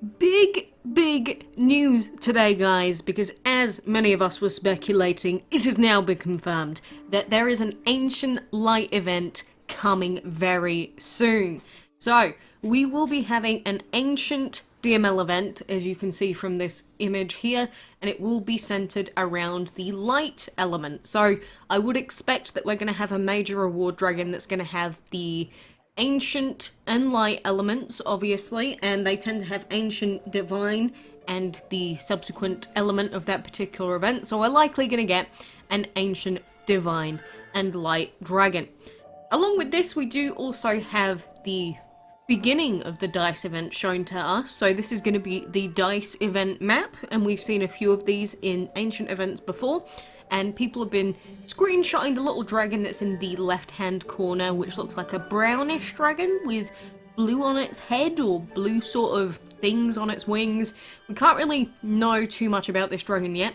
Big news today, guys, because as many of us were speculating, it has now been confirmed that there is an Ancient Light event coming very soon. So, we will be having an Ancient DML event, as you can see from this image here, and it will be centered around the light element. So, I would expect that we're going to have a major reward dragon that's going to have the ancient and light elements, obviously, and they tend to have ancient, divine, and the subsequent element of that particular event. So we're likely going to get an ancient, divine, and light dragon. Along with this, we do also have the beginning of the dice event shown to us. So this is going to be the dice event map, and we've seen a few of these in ancient events before. And people have been screenshotting the little dragon that's in the left-hand corner, which looks like a brownish dragon with blue on its head, or blue sort of things on its wings. We can't really know too much about this dragon yet,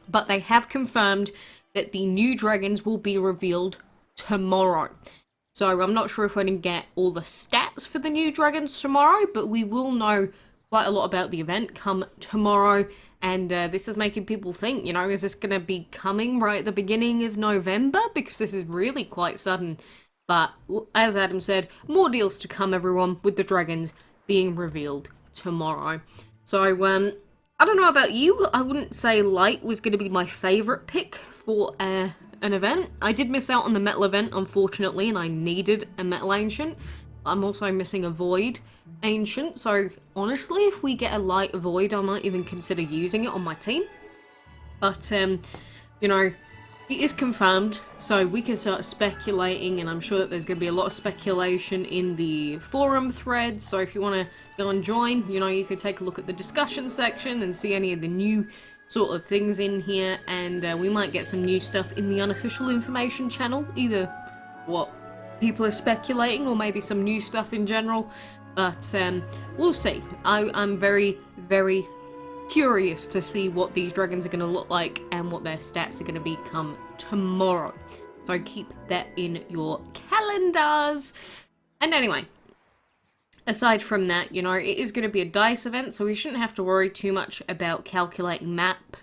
but they have confirmed that the new dragons will be revealed tomorrow. So I'm not sure if we're going to get all the stats for the new dragons tomorrow, but we will know quite a lot about the event come tomorrow. And this is making people think, you know, is this going to be coming right at the beginning of November? Because this is really quite sudden. But as Adam said, more deals to come, everyone, with the dragons being revealed tomorrow. So, I don't know about you. I wouldn't say light was going to be my favourite pick for an event. I did miss out on the metal event, unfortunately, and I needed a metal ancient. I'm also missing a void ancient, so honestly, if we get a light void, I might even consider using it on my team. But, you know, it is confirmed, so we can start speculating, and I'm sure that there's going to be a lot of speculation in the forum thread, so if you want to go and join, you know, you could take a look at the discussion section and see any of the new sort of things in here, and we might get some new stuff in the unofficial information channel, either what people are speculating or maybe some new stuff in general. But we'll see. I'm very curious to see what these dragons are going to look like and what their stats are going to be come tomorrow. So keep that in your calendars. And anyway, aside from that, you know, it is going to be a dice event, so we shouldn't have to worry too much about calculating map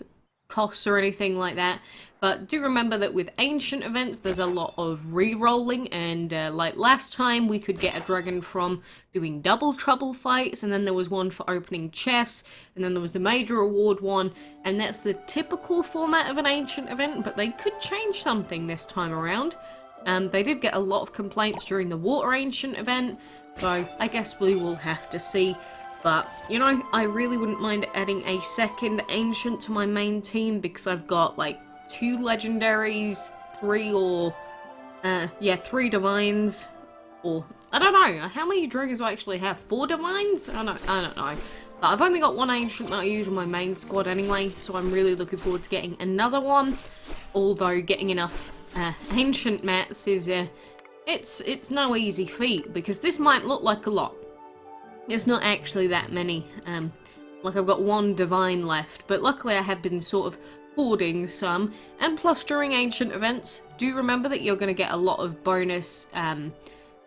costs or anything like that. But do remember that with ancient events, there's a lot of re-rolling, and like last time, we could get a dragon from doing double trouble fights, and then there was one for opening chests, and then there was the major award one, and that's the typical format of an ancient event, but they could change something this time around. They did get a lot of complaints during the water ancient event, so I guess we will have to see. But, you know, I really wouldn't mind adding a second ancient to my main team, because I've got, like, 2 legendaries, 3 divines, or, I don't know, how many dragons do I actually have? 4 divines? I don't know. But I've only got 1 ancient that I use in my main squad anyway, so I'm really looking forward to getting another one. Although, getting enough ancient mats is, it's no easy feat, because this might look like a lot. It's not actually that many. Like, I've got 1 divine left, but luckily I have been sort of hoarding some. And plus, during ancient events, do remember that you're going to get a lot of bonus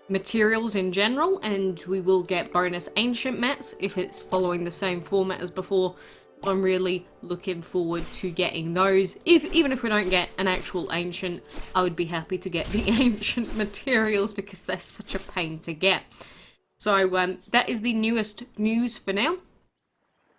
materials in general, and we will get bonus ancient mats if it's following the same format as before. I'm really looking forward to getting those. Even if we don't get an actual ancient, I would be happy to get the ancient materials, because they're such a pain to get. So that is the newest news for now.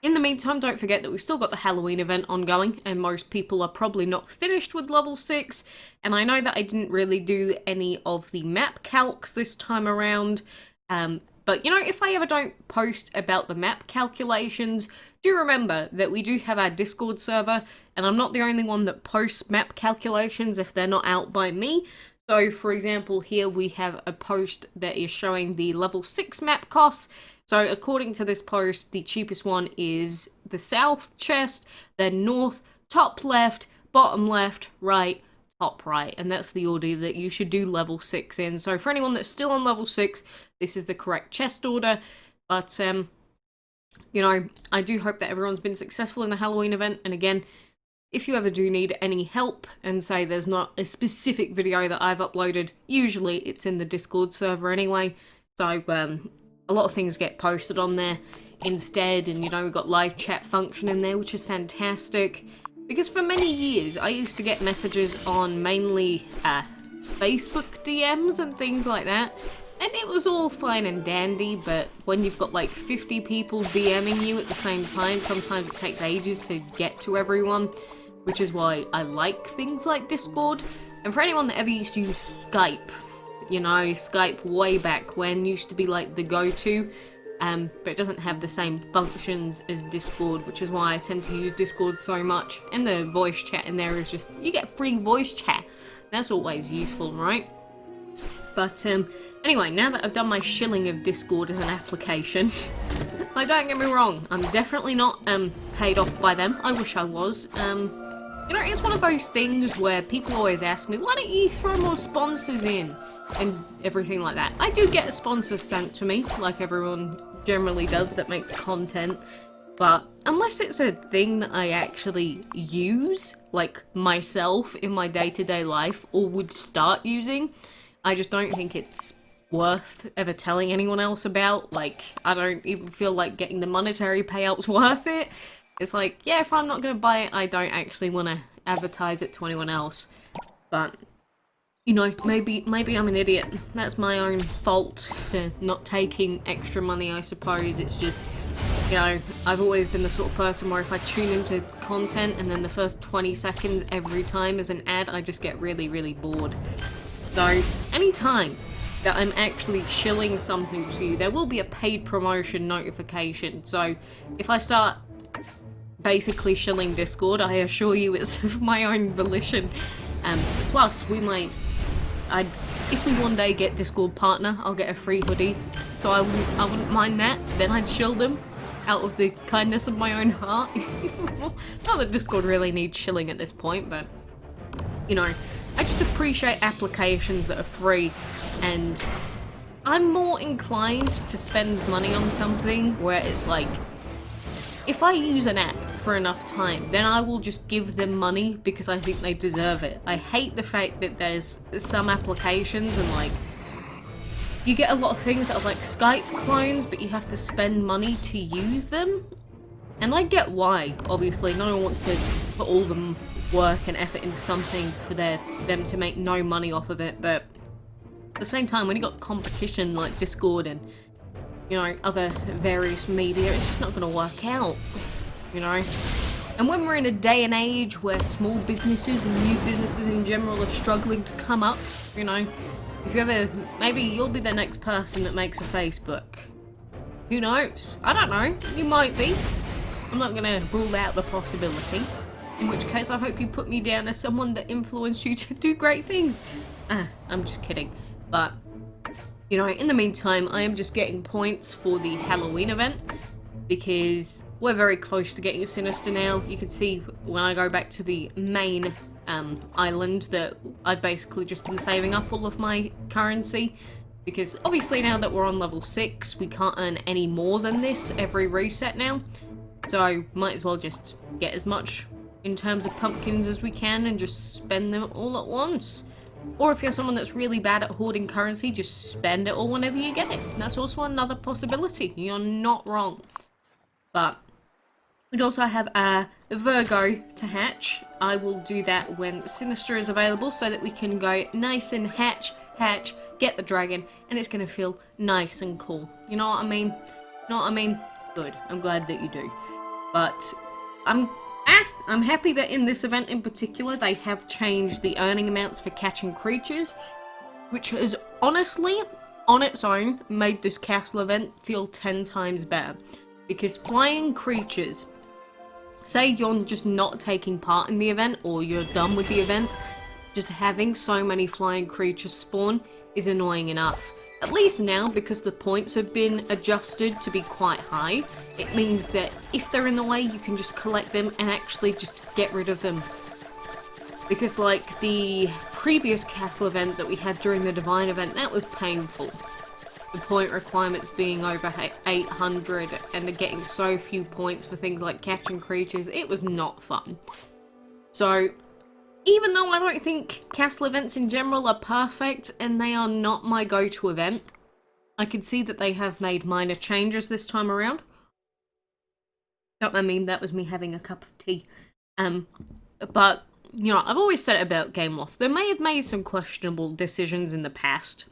In the meantime, don't forget that we've still got the Halloween event ongoing, and most people are probably not finished with level 6, and I know that I didn't really do any of the map calcs this time around, but you know, if I ever don't post about the map calculations, do remember that we do have our Discord server, and I'm not the only one that posts map calculations if they're not out by me. So, for example, here we have a post that is showing the level 6 map costs. So, according to this post, the cheapest one is the south chest, then north, top left, bottom left, right, top right. And that's the order that you should do level 6 in. So, for anyone that's still on level 6, this is the correct chest order. But, you know, I do hope that everyone's been successful in the Halloween event. And again, if you ever do need any help and say there's not a specific video that I've uploaded, usually it's in the Discord server anyway. So, a lot of things get posted on there instead, and you know, we've got live chat function in there, which is fantastic. Because for many years, I used to get messages on mainly Facebook DMs and things like that, and it was all fine and dandy, but when you've got like 50 people DMing you at the same time, sometimes it takes ages to get to everyone, which is why I like things like Discord. And for anyone that ever used to use Skype, you know, Skype way back when used to be like the go-to, but it doesn't have the same functions as Discord, which is why I tend to use Discord so much. And the voice chat in there is just, you get free voice chat. That's always useful, right? But anyway, now that I've done my shilling of Discord as an application, like, don't get me wrong, I'm definitely not paid off by them. I wish I was. You know, it's one of those things where people always ask me, why don't you throw more sponsors in? And everything like that. I do get a sponsor sent to me, like everyone generally does that makes content, but unless it's a thing that I actually use, like myself in my day-to-day life, or would start using, I just don't think it's worth ever telling anyone else about. Like, I don't even feel like getting the monetary payouts worth it. It's like, yeah, if I'm not gonna buy it, I don't actually want to advertise it to anyone else. But you know, maybe I'm an idiot. That's my own fault for not taking extra money, I suppose. It's just, you know, I've always been the sort of person where if I tune into content and then the first 20 seconds every time is an ad, I just get really, really bored. So, anytime that I'm actually shilling something to you, there will be a paid promotion notification. So, if I start basically shilling Discord, I assure you it's of my own volition. Plus, we might... if we one day get Discord partner, I'll get a free hoodie, so I wouldn't mind that. Then I'd shill them out of the kindness of my own heart. Not that Discord really needs shilling at this point, but you know, I just appreciate applications that are free, and I'm more inclined to spend money on something where it's like, if I use an app for enough time, then I will just give them money because I think they deserve it. I hate the fact that there's some applications and like, you get a lot of things that are like Skype clones, but you have to spend money to use them. And I get why, obviously. No one wants to put all the work and effort into something for them to make no money off of it, but at the same time, when you got competition like Discord and, you know, other various media, it's just not going to work out, you know? And when we're in a day and age where small businesses and new businesses in general are struggling to come up, you know, if you ever, maybe you'll be the next person that makes a Facebook. Who knows? I don't know. You might be. I'm not going to rule out the possibility. In which case, I hope you put me down as someone that influenced you to do great things. I'm just kidding. But you know, in the meantime, I am just getting points for the Halloween event because we're very close to getting Sinister now. You can see when I go back to the main island that I've basically just been saving up all of my currency, because obviously now that we're on level 6, we can't earn any more than this every reset now. So might as well just get as much in terms of pumpkins as we can and just spend them all at once. Or if you're someone that's really bad at hoarding currency, just spend it all whenever you get it. That's also another possibility. You're not wrong. But we'd also have a Virgo to hatch. I will do that when Sinister is available so that we can go nice and hatch, get the dragon, and it's going to feel nice and cool. You know what I mean? You know what I mean? Good. I'm glad that you do. But I'm happy that in this event in particular, they have changed the earning amounts for catching creatures, which has honestly, on its own, made this castle event feel 10 times better. Because flying creatures, say you're just not taking part in the event, or you're done with the event, just having so many flying creatures spawn is annoying enough. At least now, because the points have been adjusted to be quite high, it means that if they're in the way, you can just collect them and actually just get rid of them. Because like the previous castle event that we had during the Divine event, that was painful. The point requirements being over 800 and getting so few points for things like catching creatures, it was not fun. So, even though I don't think castle events in general are perfect and they are not my go-to event, I can see that they have made minor changes this time around. Don't mind me, that was me having a cup of tea. But, you know, I've always said it about Gameloft. They may have made some questionable decisions in the past.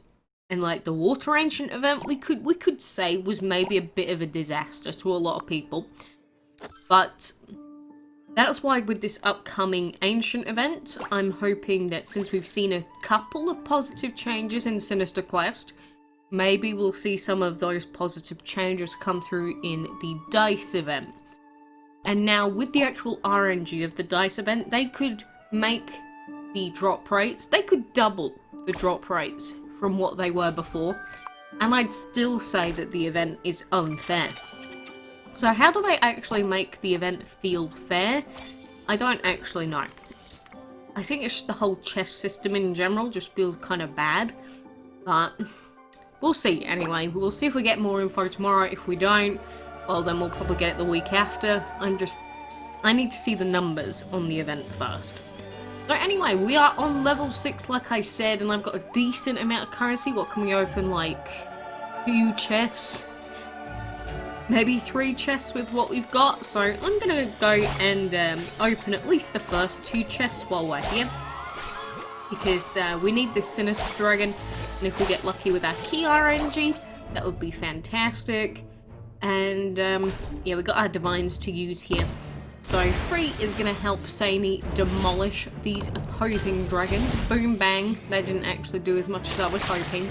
And like the Water Ancient event, we could say was maybe a bit of a disaster to a lot of people. But that's why with this upcoming Ancient event, I'm hoping that since we've seen a couple of positive changes in Sinister Quest, maybe we'll see some of those positive changes come through in the Dice event. And now with the actual RNG of the Dice event, they could make the drop rates, they could double the drop rates from what they were before, and I'd still say that the event is unfair. So how do they actually make the event feel fair? I don't actually know. I think it's just the whole chest system in general just feels kind of bad, but we'll see anyway. We'll see if we get more info tomorrow. If we don't, well then we'll probably get it the week after. I need to see the numbers on the event first. So anyway, we are on level 6 like I said, and I've got a decent amount of currency. What can we open, like 2 chests? Maybe 3 chests with what we've got. So I'm gonna go and open at least the first 2 chests while we're here. Because we need this Sinister Dragon, and if we get lucky with our key RNG, that would be fantastic. And yeah, we got our divines to use here. So 3 is going to help Sani demolish these opposing dragons. Boom bang, they didn't actually do as much as I was hoping.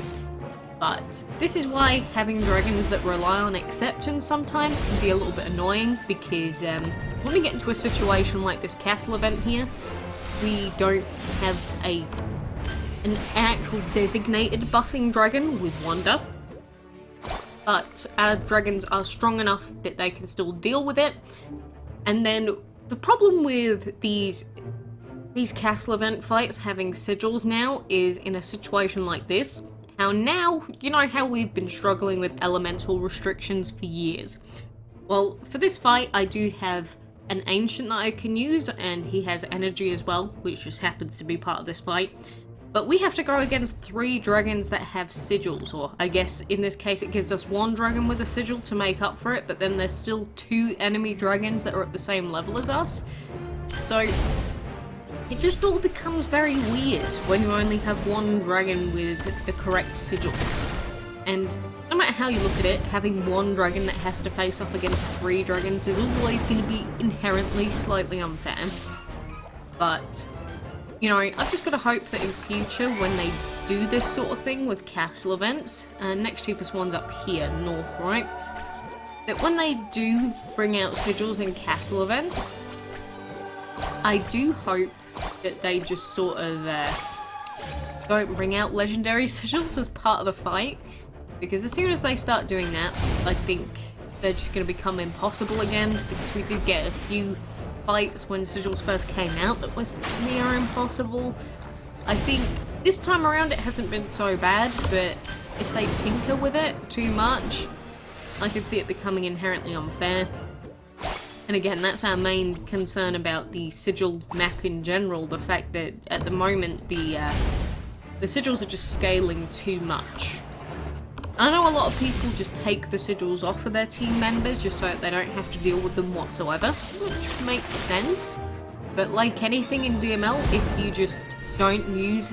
But this is why having dragons that rely on acceptance sometimes can be a little bit annoying, because when we get into a situation like this castle event here, we don't have an actual designated buffing dragon with Wonder. But our dragons are strong enough that they can still deal with it. And then the problem with these castle event fights having sigils now is in a situation like this. How now, you know how we've been struggling with elemental restrictions for years. Well, for this fight I do have an ancient that I can use, and he has energy as well, which just happens to be part of this fight. But we have to go against 3 dragons that have sigils, or I guess in this case it gives us 1 dragon with a sigil to make up for it, but then there's still 2 enemy dragons that are at the same level as us. So it just all becomes very weird when you only have 1 dragon with the correct sigil. And no matter how you look at it, having 1 dragon that has to face off against 3 dragons is always going to be inherently slightly unfair. But you know, I've just got to hope that in future, when they do this sort of thing with castle events, next cheapest one's up here, north, right? That when they do bring out sigils in castle events, I do hope that they just sort of don't bring out legendary sigils as part of the fight. Because as soon as they start doing that, I think they're just going to become impossible again, because we did get a few fights when sigils first came out that was near impossible. I think this time around it hasn't been so bad, but if they tinker with it too much, I could see it becoming inherently unfair. And again, that's our main concern about the sigil map in general, the fact that at the moment the sigils are just scaling too much. I know a lot of people just take the sigils off of their team members just so that they don't have to deal with them whatsoever, which makes sense. But like anything in DML, if you just don't use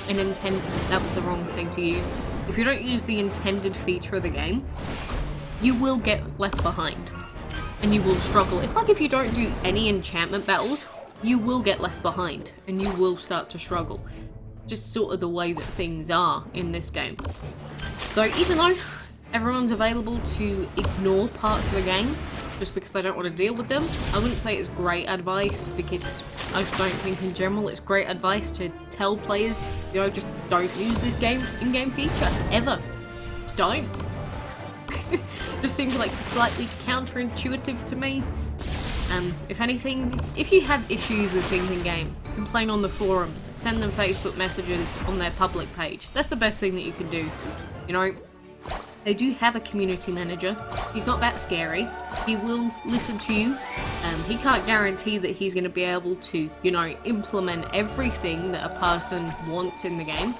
an that was the wrong thing to use. If you don't use the intended feature of the game, you will get left behind. And you will struggle. It's like if you don't do any enchantment battles, you will get left behind. And you will start to struggle. Just sort of the way that things are in this game. So even though everyone's available to ignore parts of the game just because they don't want to deal with them, I wouldn't say it's great advice, because I just don't think in general it's great advice to tell players, you know, just don't use this in-game feature, ever. Just don't. Just seems like slightly counterintuitive to me. If anything, if you have issues with things in game, complain on the forums, send them Facebook messages on their public page. That's the best thing that you can do. You know, they do have a community manager. He's not that scary. He will listen to you. He can't guarantee that he's going to be able to, you know, implement everything that a person wants in the game.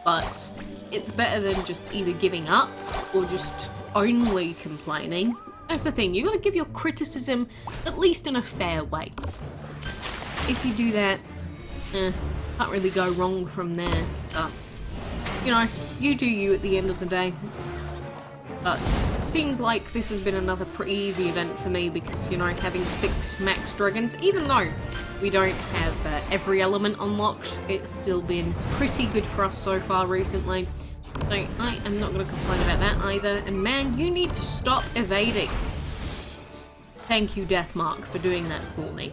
But it's better than just either giving up or just only complaining. That's the thing, you gotta give your criticism at least in a fair way. If you do that, can't really go wrong from there. But, you know, you do you at the end of the day. But seems like this has been another pretty easy event for me because, you know, having 6 max dragons, even though we don't have every element unlocked, it's still been pretty good for us so far recently. So I am not going to complain about that either. And man, you need to stop evading. Thank you, Deathmark, for doing that for me.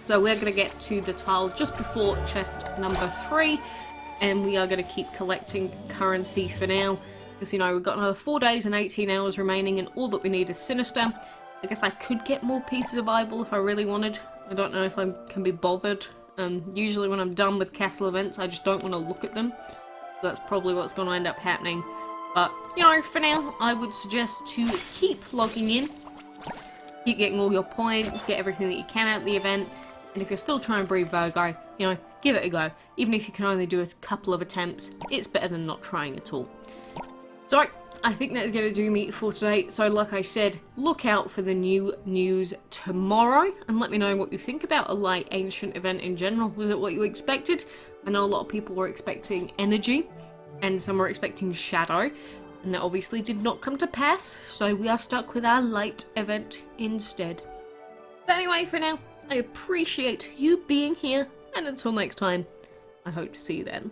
So we're going to get to the tile just before chest number 3. And we are going to keep collecting currency for now. Because, you know, we've got another 4 days and 18 hours remaining, and all that we need is Sinister. I guess I could get more pieces of Bible if I really wanted. I don't know if I can be bothered. Usually when I'm done with castle events, I just don't want to look at them. So that's probably what's going to end up happening. But, you know, for now, I would suggest to keep logging in. Keep getting all your points, get everything that you can out of the event. And if you're still trying to breed Virgo, you know, give it a go. Even if you can only do a couple of attempts, it's better than not trying at all. So, I think that is going to do me for today. So, like I said, look out for the new news tomorrow. And let me know what you think about a light ancient event in general. Was it what you expected? I know a lot of people were expecting energy. And some were expecting shadow. And that obviously did not come to pass. So, we are stuck with our light event instead. But anyway, for now, I appreciate you being here. And until next time, I hope to see you then.